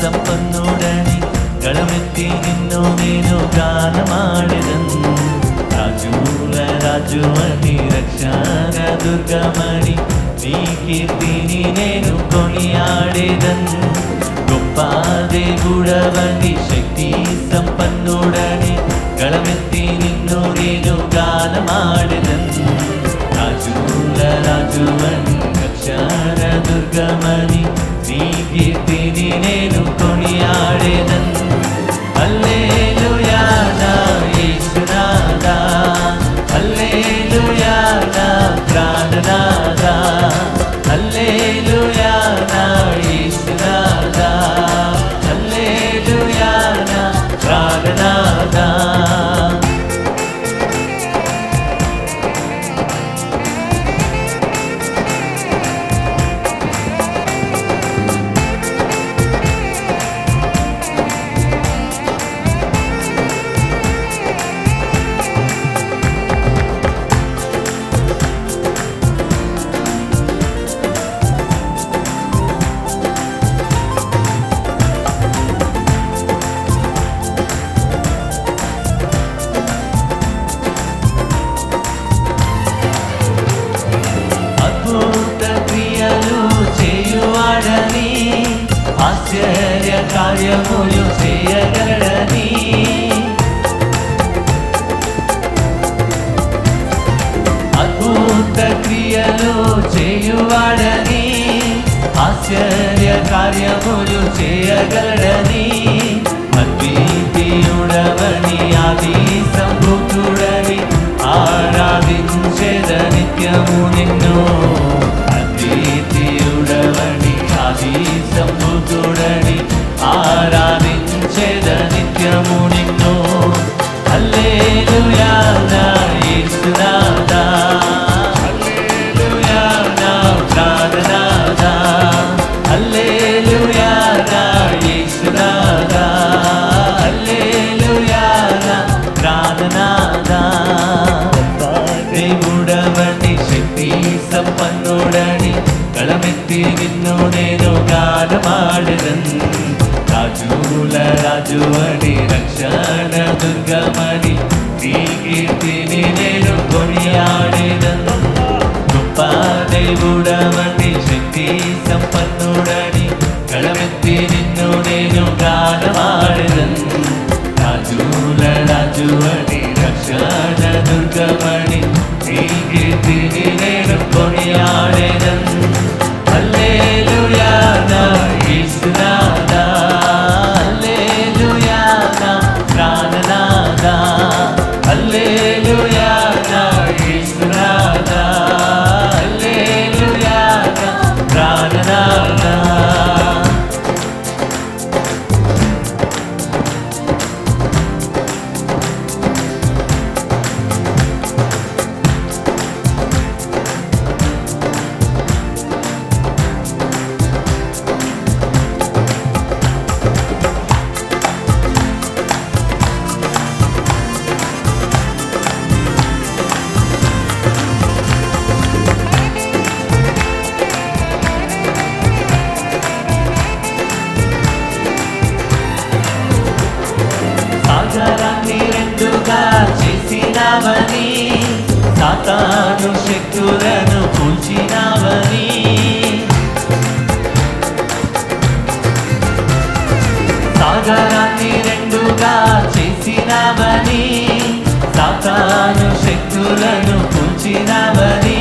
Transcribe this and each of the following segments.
సంపన్నుడని గళమెత్తి నిన్ను నేను గానమాడెదను. రాజుల రాజువని రక్షణ దుర్గమణి నీ కీర్తిని నేను కొనియాడెదను. గొప్ప దేవుడవని శక్తి సంపన్నుడని గళమెత్తి నిన్ను నేను గానమాడెదను. రాజుల రాజువని రక్షణ దుర్గమణి నీ కీర్తిని నేను కొనియాడెదను. హల్లెలూయా నా యేసునాథా, హల్లెలూయా నా ప్రాణనాథా, హల్లెలూయా నా యేసునాథా, హల్లెలూయా నా ప్రాణనాథా. ఆశ్చర్య కార్యములు చేయగలడని అద్భుత క్రియలు చేయువాడని ఆశ్చర్య కార్యములు చేయగలడని అద్వితీయుడవని ఆది సంభూతుడని ఆరాధించెద నిత్యము నిన్ను. అద్వితీయుడవని ఆది సంభూతుడని ఆరాధించెద నిత్యము నిన్ను. హల్లెలూయా నా యేసునాథా, హల్లెలూయా నా ప్రాణనాథా, హల్లెలూయా నా యేసునాథా, హల్లెలూయా నా ప్రాణనాథా. దేవుడవని శక్తి సంపన్నుడని గళమెత్తి నిన్ను నేను గానమాడెదను. రాజుల రాజువని రక్షణ దుర్గమణి నీ కీర్తిని నేను కొనియాడెదను. గొప్ప దేవుడవని శక్తి సంపన్నుడని గళమెత్తి నిన్ను నేను గానమాడెదను. రాజుల రాజువని రక్షణ దుర్గమణి నీ కీర్తిని నేను కొనియాడెదను. హల్లెలూయా నా యేసునాథా, హల్లెలూయా నా ప్రాణనాథా, హల్లెలూయా నా యేసునాథా, హల్లెలూయా నా ప్రాణనాథా. సాగరాన్ని రెండుగా చేసినావని సాతాను శక్తులను కూల్చినావని సాగరాన్ని రెండుగా చేసినావని సాతాను శక్తులను కూల్చినావని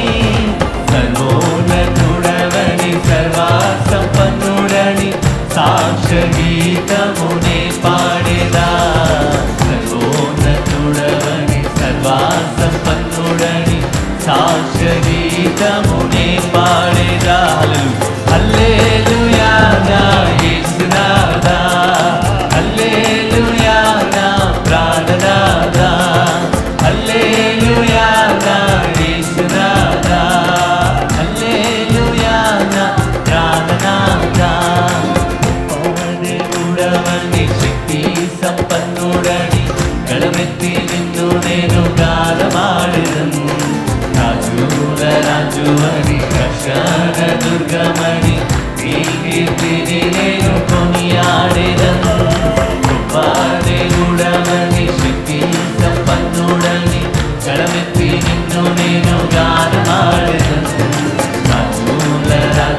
సర్వోన్నతుడవని సర్వా సంపన్నుడని సాక్ష్య గీతమునే పాడేదా. సర్వోన్నతుడవని సర్వా సంపన్నుడని సాక్ష్య గీతమునే పాడేదా. హల్లెలూయా నా యేసునాథా, హల్లెలూయా నా ప్రాణనాథా, హల్లెలూయా నా యేసునాథా, హల్లెలూయా నా ప్రాణనాథా. దేవుడవని శక్తి సంపన్నుడని గళమెత్తి నిన్ను నేను గానమాడెదను. రాజుల రాజువని రక్షణ దుర్గమణి నీ కీర్తిని నేను కొనియాడెదను.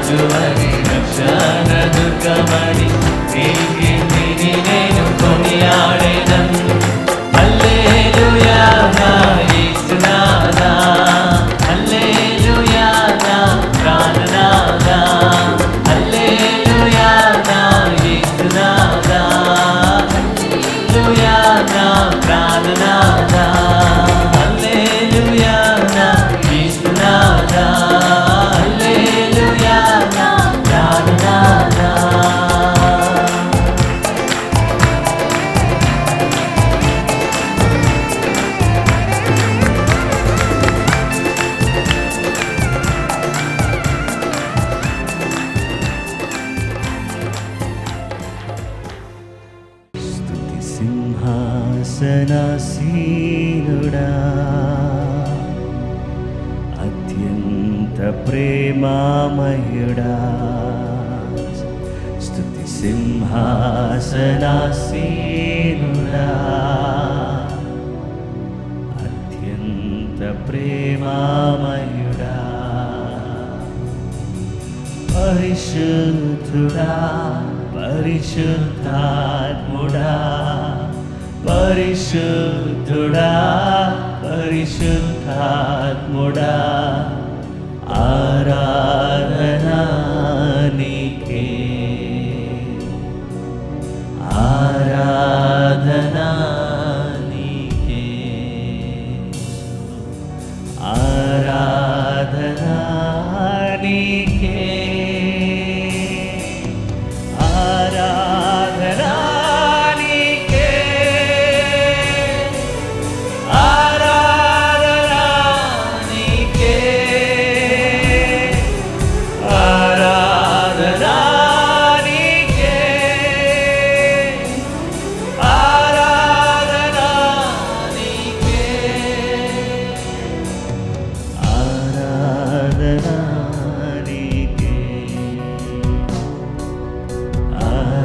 రాజువని రక్షణ దుర్గమని నీ కీర్తిని నేను కొనియాడెదను. హల్లెలూయా నా యేసునాథా, హల్లెలూయా నా ప్రాణనాథా, హల్లెలూయా నా యేసునాథా, హల్లెలూయా నా ప్రాణనాథా, హల్లెలూయా నా యేసునాథా, హల్లెలూయా నా ప్రాణనాథా. స్తుతి సింహాసనాసీనుడా, అత్యంత ప్రేమామయుడా, స్తుతి సింహాసనాసీనుడా, అత్యంత ప్రేమామయుడా, పరిశుద్ధుడా, పరిశుద్ధాత్ముడా, పరిశుద్ధుడా, పరిశుద్ధాత్ముడా, ఆరాధనా నీకే, ఆరాధనా నీకే, ఆరాధనా నీకే, ఆరాధనా నీకే, ఆరాధనా నీకే, ఆరాధనా నీకే, ఆరాధనా నీకే, ఆరాధనా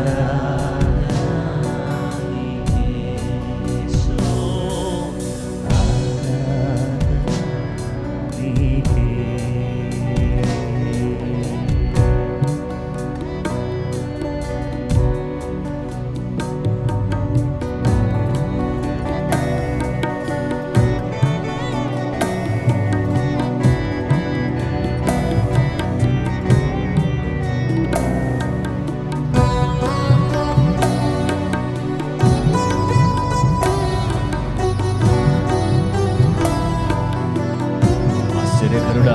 నీకే, ఆశ్చర్యకరుడా,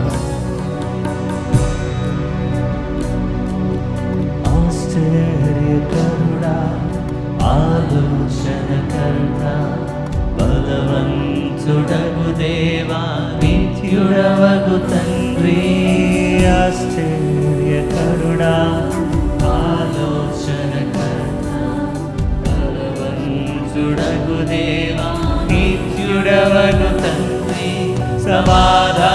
ఆశ్చర్యకరుడా, ఆలోచనకర్త, బలవంతుడగు దేవా, నిత్యుడవగు తండ్రి. ఆశ్చర్యకరుడా, ఆలోచనకర్త, బలవంతుడగు దేవా, నిత్యుడవగు తండ్రి, సమాధానకర్తయగు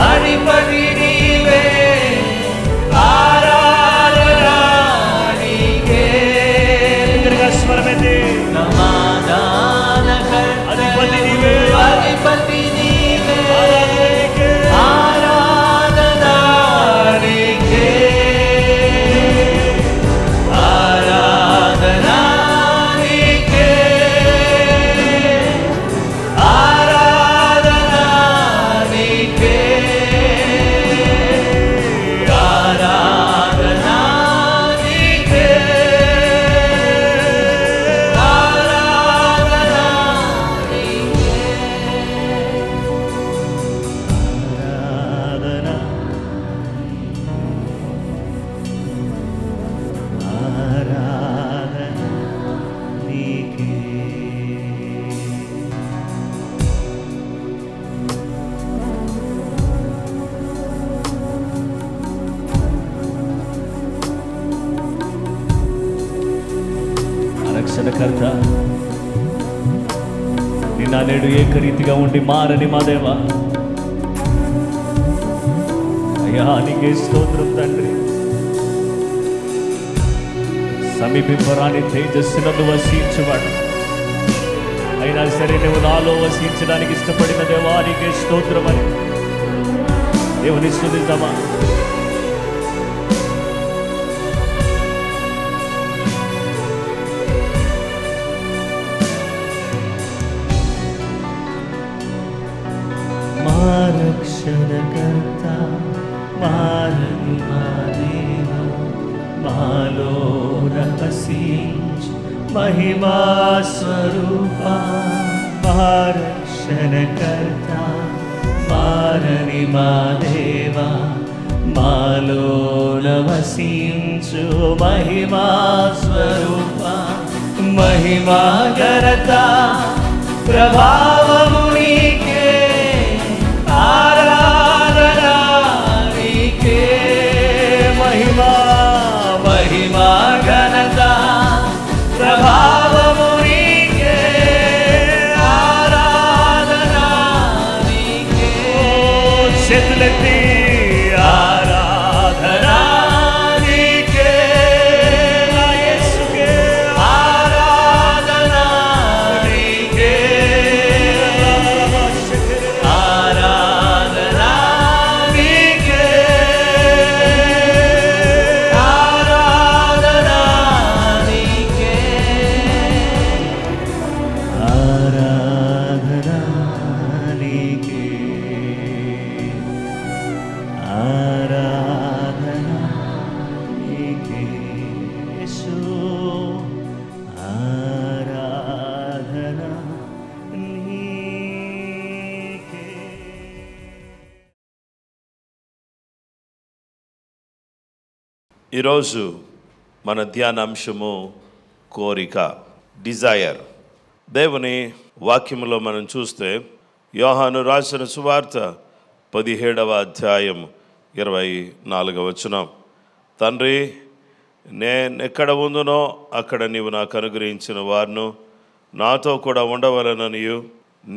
అధిపతి నీవే, ఆరాధనా నీకే, స్వరమెత్తి, సమాధానకర్తయగు అధిపతి నీవే, ఆరాధనా నీకే, ఆరాధనా నీకే, ఆరాధనా నీకే, ఆరాధనా నీకే, ఆరాధనా నీకే, ఆరాధనా, ఆరాధనా నీకే. రక్షణకర్త, నిన్న నేడు ఏకరీతిగా ఉండి మారని మా దేవా, అయ్యా నీకే స్తోత్రం తండ్రి. సమీపింపరాని తేజస్సునందు వసించువాడు, అయినా సరే నువ్వు నాలో వసించడానికి ఇష్టపడిన దేవా నీకే స్తోత్రమని దేవుని స్తుతిద్దామా? మా రక్షణకర్త మారని మా దేవ, మాలో రహస్యించు మహిమా స్వరూప. మా రక్షణకర్త మారని మా దేవ, మాలో వసించు మహిమా స్వరూప. మహిమా ఘనత ప్రభావము నీకే, ఆరాధన నీకే. మహిమా మహిమా ఘనత ప్రభావము నీకే, ఆరాధన నీకే. చేతులెత్తి ఆరాధన నీకే, నా యేసుకే ఆరాధన నీకే, ఆరాధన నీకే, ఆరాధన నీకే, ఆరాధన నీకే, ఆరాధన నీకే. యేసు ఆరాధన నీకే. ఈరోజు మన ధ్యానాంశము కోరిక, డిజైర్. దేవుని వాక్యములో మనం చూస్తే యోహాను రాసిన సువార్త 17వ అధ్యాయం 24వ వచనం. తండ్రి, నేను ఎక్కడ ఉందునో అక్కడ నీవు నాకు అనుగ్రహించిన వారును నాతో కూడా ఉండవలననియు,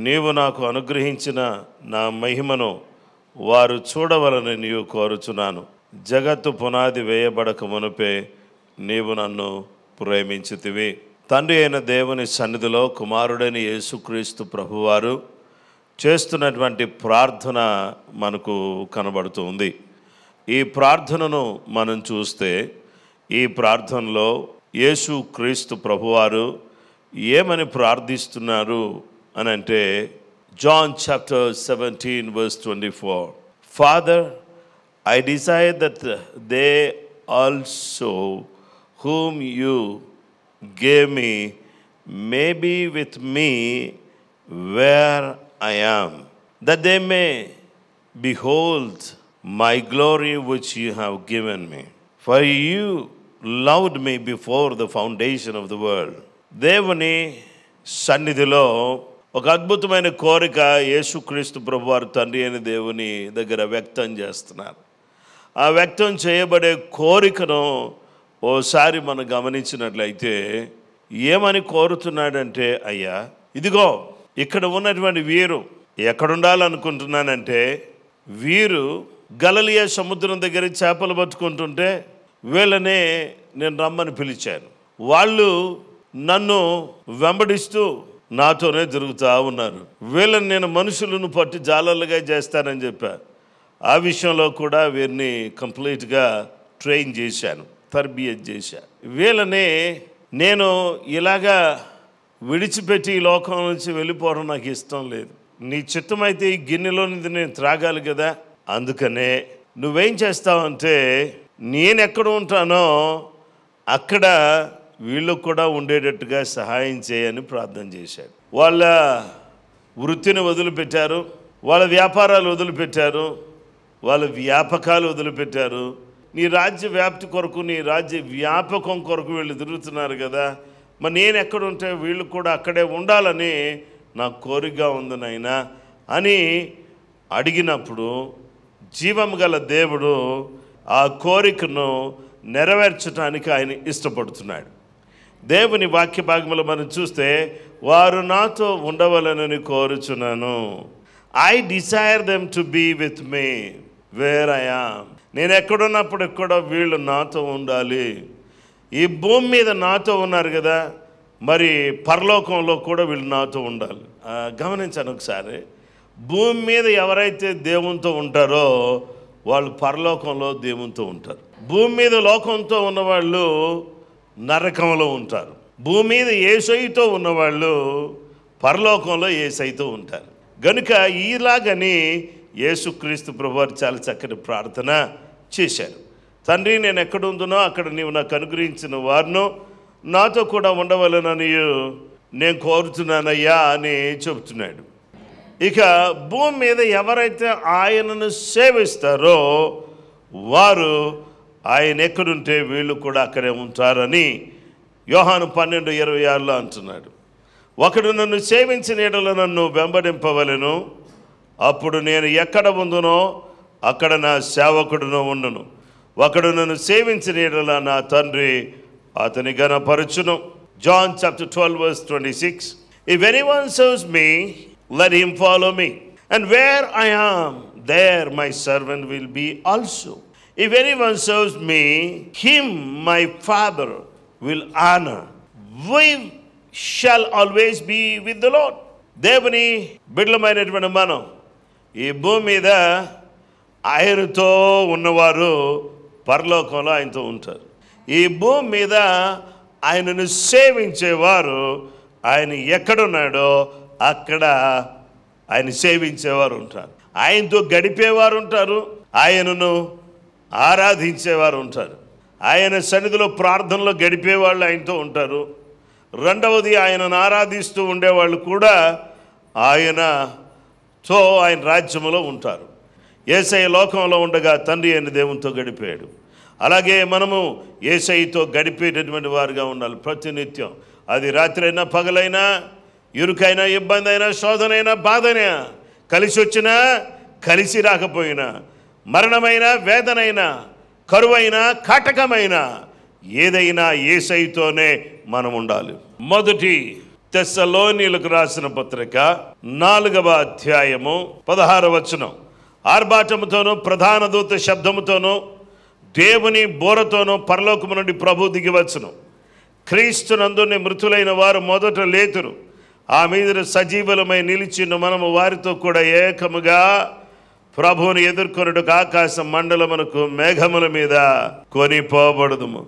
నీవు నాకు అనుగ్రహించిన నా మహిమను వారు చూడవలననియు కోరుచున్నాను. జగత్తు పునాది వేయబడక మునుపే నీవు నన్ను ప్రేమించితివి. తండ్రి అయిన దేవుని సన్నిధిలో కుమారుడైన యేసుక్రీస్తు ప్రభువారు చేస్తున్నటువంటి ప్రార్థన మనకు కనబడుతుంది. ఈ ప్రార్థనను మనం చూస్తే ఈ ప్రార్థనలో యేసుక్రీస్తు ప్రభువారు ఏమని ప్రార్థిస్తున్నారు అని అంటే, John chapter 17:24, father, I desire that they also whom you gave me may be with me where I am, that they may behold my glory which you have given me. For you loved me before the foundation of the world. దేవుని సన్నిధిలో ఒక అద్భుతమైన కోరిక యేసుక్రీస్తు ప్రభువారు తండ్రి అయిన దేవుని దగ్గర వ్యక్తం చేస్తున్నారు. ఆ వ్యక్తం చేయబడే కోరికను ఓసారి మనం గమనించినట్లయితే ఏమని కోరుతున్నాడంటే, అయ్యా ఇదిగో ఇక్కడ ఉన్నటువంటి వీరు ఎక్కడుండాలనుకుంటున్నానంటే, వీరు గలిలయ సముద్రం దగ్గర చేపలు పట్టుకుంటుంటే వీళ్ళనే నేను రమ్మని పిలిచాను. వాళ్ళు నన్ను వెంబడిస్తూ నాతోనే తిరుగుతూ ఉన్నారు. వీళ్ళని నేను మనుషులను పట్టి జాలర్లుగా చేస్తానని చెప్పా. ఆ విషయంలో కూడా వీరిని కంప్లీట్గా ట్రైన్ చేశాను, తర్బియత్ చేశాను. వీళ్ళని నేను ఇలాగా విడిచిపెట్టి ఈ లోకం నుంచి వెళ్ళిపోవడం నాకు ఇష్టం లేదు. నీ చిత్తమైతే ఈ గిన్నెలోనిది నేను త్రాగాలి కదా. అందుకనే నువ్వేం చేస్తావంటే, నేను ఎక్కడ ఉంటానో అక్కడ వీళ్ళు కూడా ఉండేటట్టుగా సహాయం చేయని ప్రార్థన చేశాడు. వాళ్ళ వృత్తిని వదిలిపెట్టారు, వాళ్ళ వ్యాపారాలు వదిలిపెట్టారు, వాళ్ళ వ్యాపకాలు వదిలిపెట్టారు. నీ రాజ్య వ్యాప్తి కొరకు, నీ రాజ్య వ్యాపకం కొరకు వీళ్ళు తిరుగుతున్నారు కదా. మరి నేను ఎక్కడుంటే వీళ్ళు కూడా అక్కడే ఉండాలని నాకు కోరికగా ఉంది నాయనా అని అడిగినప్పుడు, జీవం గల దేవుడు ఆ కోరికను నెరవేర్చడానికి ఆయన ఇష్టపడుతున్నాడు. దేవుని వాక్య భాగంలో మనం చూస్తే, వారు నాతో ఉండవలనని కోరుచున్నాను. I desire them to be with me where I am. నేను ఎక్కడున్నప్పుడు ఎక్కడ వీళ్ళు నాతో ఉండాలి. ఈ భూమి మీద నాతో ఉన్నారు కదా, మరి పరలోకంలో కూడా వీళ్ళు నాతో ఉండాలి. గమనించాను ఒకసారి, భూమి మీద ఎవరైతే దేవునితో ఉంటారో వాళ్ళు పరలోకంలో దేవునితో ఉంటారు. భూమి మీద లోకంతో ఉన్నవాళ్ళు నరకంలో ఉంటారు. భూమి మీద యేసయ్యతో ఉన్నవాళ్ళు పరలోకంలో యేసయ్యతో ఉంటారు. గనుక ఇలాగని యేసుక్రీస్తు ప్రభువారు చాలా చక్కటి ప్రార్థన చేశారు. తండ్రి, నేను ఎక్కడ ఉందునో అక్కడ నీవు నాకు అనుగ్రహించిన వారిను నాతో కూడా ఉండవలనని నేను కోరుతున్నానయ్యా అని చెబుతున్నాడు. ఇక భూమి మీద ఎవరైతే ఆయనను సేవిస్తారో వారు ఆయన ఎక్కడుంటే వీళ్ళు కూడా అక్కడే ఉంటారని యోహాను 12:26 అంటున్నాడు. ఒకడు నన్ను సేవించిన యెడల నన్ను వెంబడింపవలెను, అప్పుడు నేను ఎక్కడ ఉందునో అక్కడ నా సేవకుడును ఉండును. ఒకడు నన్ను సేవించిన యెడల నా తండ్రి అతని ఘనపరచును. John chapter 12:26. If anyone serves me, let him follow me. And where I am, there my servant will be also. If anyone serves me, him my Father will honor. We shall always be with the Lord. దేవుని బిడ్డలమైనటువంటి మనం ఈ భూమి మీద ఆయనతో ఉన్నవారు పరలోకంలో ఆయనతో ఉంటారు. ఈ భూమి మీద ఆయనను సేవించేవారు ఆయన ఎక్కడున్నాడో అక్కడ ఆయన సేవించేవారు ఉంటారు. ఆయనతో గడిపేవారు ఉంటారు, ఆయనను ఆరాధించేవారు ఉంటారు. ఆయన సన్నిధిలో ప్రార్థనలో గడిపేవాళ్ళు ఆయనతో ఉంటారు. రెండవది, ఆయనను ఆరాధిస్తూ ఉండేవాళ్ళు కూడా ఆయనతో ఆయన రాజ్యంలో ఉంటారు. యేసయ్య లోకంలో ఉండగా తండ్రి అయిన దేవునితో గడిపాడు. అలాగే మనము యేసయ్యతో గడిపేటటువంటి వారుగా ఉండాలి ప్రతినిత్యం. అది రాత్రి అయినా పగలైనా, ఇరుకైనా, ఇబ్బంది అయినా, శోధనైనా, బాధైనా, కలిసి వచ్చినా కలిసి రాకపోయినా, మరణమైనా, వేదనైనా, కరువైనా, కాటకమైనా, ఏదైనా యేసయ్యతోనే మనం ఉండాలి. మొదటి తెస్సలోనీయులకు రాసిన పత్రిక 4వ అధ్యాయము 16వ వచనం. ఆర్భాటముతోనూ ప్రధాన దూత శబ్దముతోనూ దేవుని బోరతోనూ పరలోకము నుండి ప్రభు దిగివచ్చును. క్రీస్తునందుని మృతులైన వారు మొదట లేతురు. ఆ మీద సజీవులమై నిలిచిన మనము వారితో కూడా ఏకముగా ప్రభువుని ఎదుర్కొనుటకు ఆకాశ మండలమునకు మేఘముల మీద కొనిపోబడుదుము.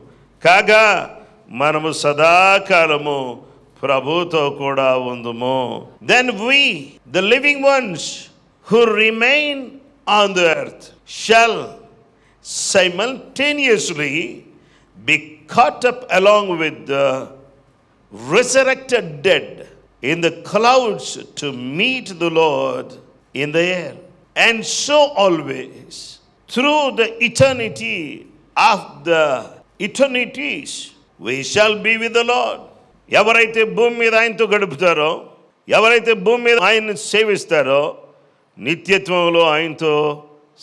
కాగా మనము సదాకాలము ప్రభుతో కూడా ఉందుము. Then we, the living ones who remain on the earth, shall simultaneously be caught up along with the resurrected dead in the clouds to meet the Lord in the air. And so always, through the eternity of the eternities, we shall be with the Lord. ఎవరైతే భూమి మీద ఆయనతో గడుపుతారో, ఎవరైతే భూమి మీద ఆయన్ని సేవిస్తారో, నిత్యత్వంలో ఆయనతో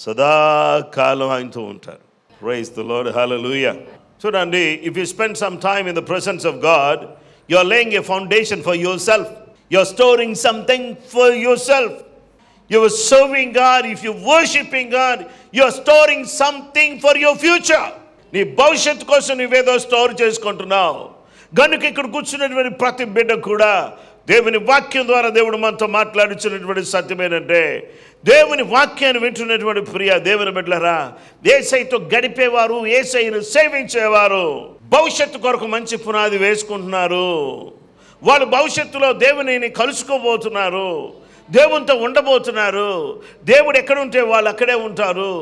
సదాకాలం ఆయనతో ఉంటారు. Praise the Lord. Hallelujah. చూడండి, if you spend some time in the presence of God, you are laying a foundation for yourself. You are storing something for yourself. You are serving God. If you are worshiping God, you are storing something for your future. నీ భవిష్యత్తు కోసం నువ్వేదో store చేసుకుంటున్నావు. గనుక ఇక్కడ కూర్చున్నటువంటి ప్రతి బిడ్డ కూడా దేవుని వాక్యం ద్వారా దేవుడు మనతో మాట్లాడుచున్నటువంటి సత్యం ఏంటంటే, దేవుని వాక్యాన్ని వింటున్నటువంటి ప్రియ దేవుని బిడ్డలారా, యేసయ్యతో గడిపేవారు, యేసయ్యను సేవించేవారు భవిష్యత్తు కొరకు మంచి పునాది వేసుకుంటున్నారు. వాళ్ళు భవిష్యత్తులో దేవునిని కలుసుకోబోతున్నారు, దేవునితో ఉండబోతున్నారు. దేవుడు ఎక్కడుంటే వాళ్ళు అక్కడే ఉంటారు.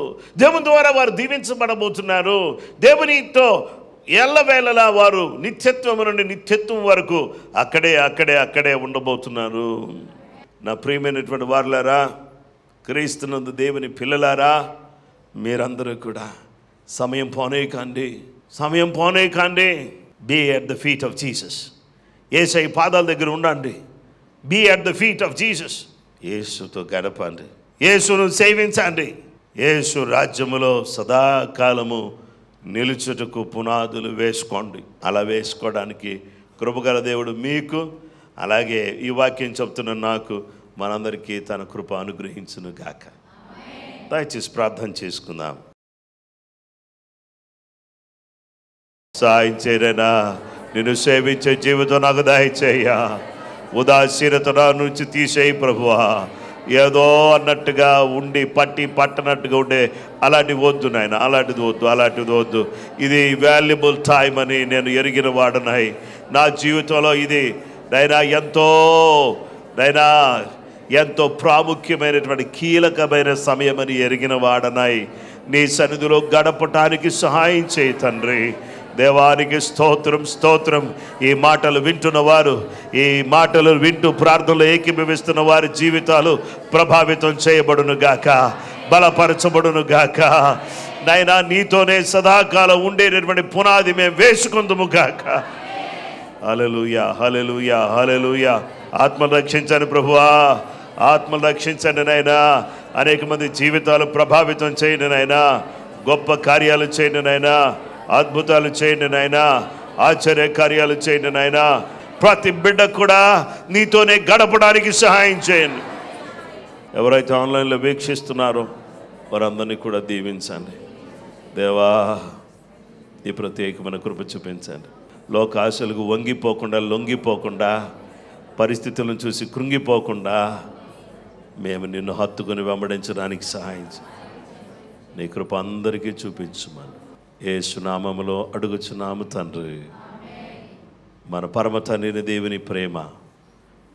దేవుని ద్వారా వారు దీవించబడబోతున్నారు. దేవునితో ఎల్లవేళలా వారు నిత్యత్వము నుండి నిత్యత్వం వరకు అక్కడే ఉండబోతున్నారు. నా ప్రియమైనటువంటి వారులారా, క్రీస్తునందు దేవుని పిల్లలారా, మీరందరూ కూడా సమయం పోనేకండి. Be at the feet of Jesus. యేసయ్య పాదాల దగ్గర ఉండండి. Be at the feet of Jesus. యేసుతో గడపండి, యేసును సేవించండి. యేసు రాజ్యములో సదాకాలము నిలుచుటకు పునాదులు వేసుకోండి. అలా వేసుకోవడానికి కృపగల దేవుడు మీకు, అలాగే ఈ వాక్యం చెప్తున్న నాకు, మనందరికీ తన కృప అనుగ్రహించును గాక. దయచేసి ప్రార్థన చేసుకుందాం. సాయం చేయనా, నిన్ను సేవించే జీవితం నాకు దయచేయ. ఉదాసీనత నా నుంచి తీసేయి ప్రభువా. ఏదో అన్నట్టుగా ఉండి పట్టనట్టుగా ఉండే అలాంటివి వద్దు నాయన, అలాంటిది వద్దు. ఇది వాల్యుబుల్ టైం అని నేను ఎరిగిన వాడనాయి. నా జీవితంలో ఇది ఎంతో ప్రాముఖ్యమైనటువంటి కీలకమైన సమయమని ఎరిగిన వాడనాయి. నీ సన్నిధిలో గడపటానికి సహాయం చేయి తండ్రి. దేవానికి స్తోత్రం. ఈ మాటలు వింటున్నవారు, ఈ మాటలు వింటూ ప్రార్థనలు ఏకీభవిస్తున్న వారి జీవితాలు ప్రభావితం చేయబడును గాక, బలపరచబడును గాక. నాయనా, నీతోనే సదాకాలం ఉండేటటువంటి పునాది మేము వేసుకుందుము గాక. హల్లెలూయా, హల్లెలూయా, హల్లెలూయా. ఆత్మను రక్షించండి ప్రభువా, ఆత్మను రక్షించండి నాయనా. అనేక మంది జీవితాలు ప్రభావితం చేయండి నాయనా. గొప్ప కార్యాలు చేయండి నాయనా, అద్భుతాలు చేయండి నాయనా, ఆశ్చర్య కార్యాలు చేయండి నాయనా. ప్రతి బిడ్డ కూడా నీతోనే గడపడానికి సహాయం చేయండి. ఎవరైతే ఆన్లైన్లో వీక్షిస్తున్నారో వారందరినీ కూడా దీవించండి దేవా. ఈ ప్రత్యేకమైన కృప చూపించండి. లోక ఆశలకు వంగిపోకుండా, లొంగిపోకుండా, పరిస్థితులను చూసి కృంగిపోకుండా మేము నిన్ను హత్తుకొని వెంబడించడానికి సహాయం చేయి. నీ కృప అందరికీ చూపించమని యేసు నామములో అడుగుచున్నాము తండ్రి. మన పరమ తండ్రి దేవుని ప్రేమ,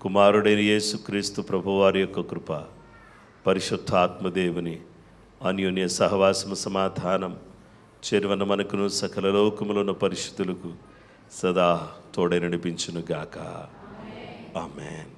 కుమారుడైన యేసుక్రీస్తు ప్రభువారి యొక్క కృప, పరిశుద్ధ ఆత్మదేవుని అన్యోన్య సహవాసము, సమాధానం చేరువన్న మనకును సకల లోకములను పరిశుద్ధులకు సదా తోడై నడిపించును గాక. ఆమేన్.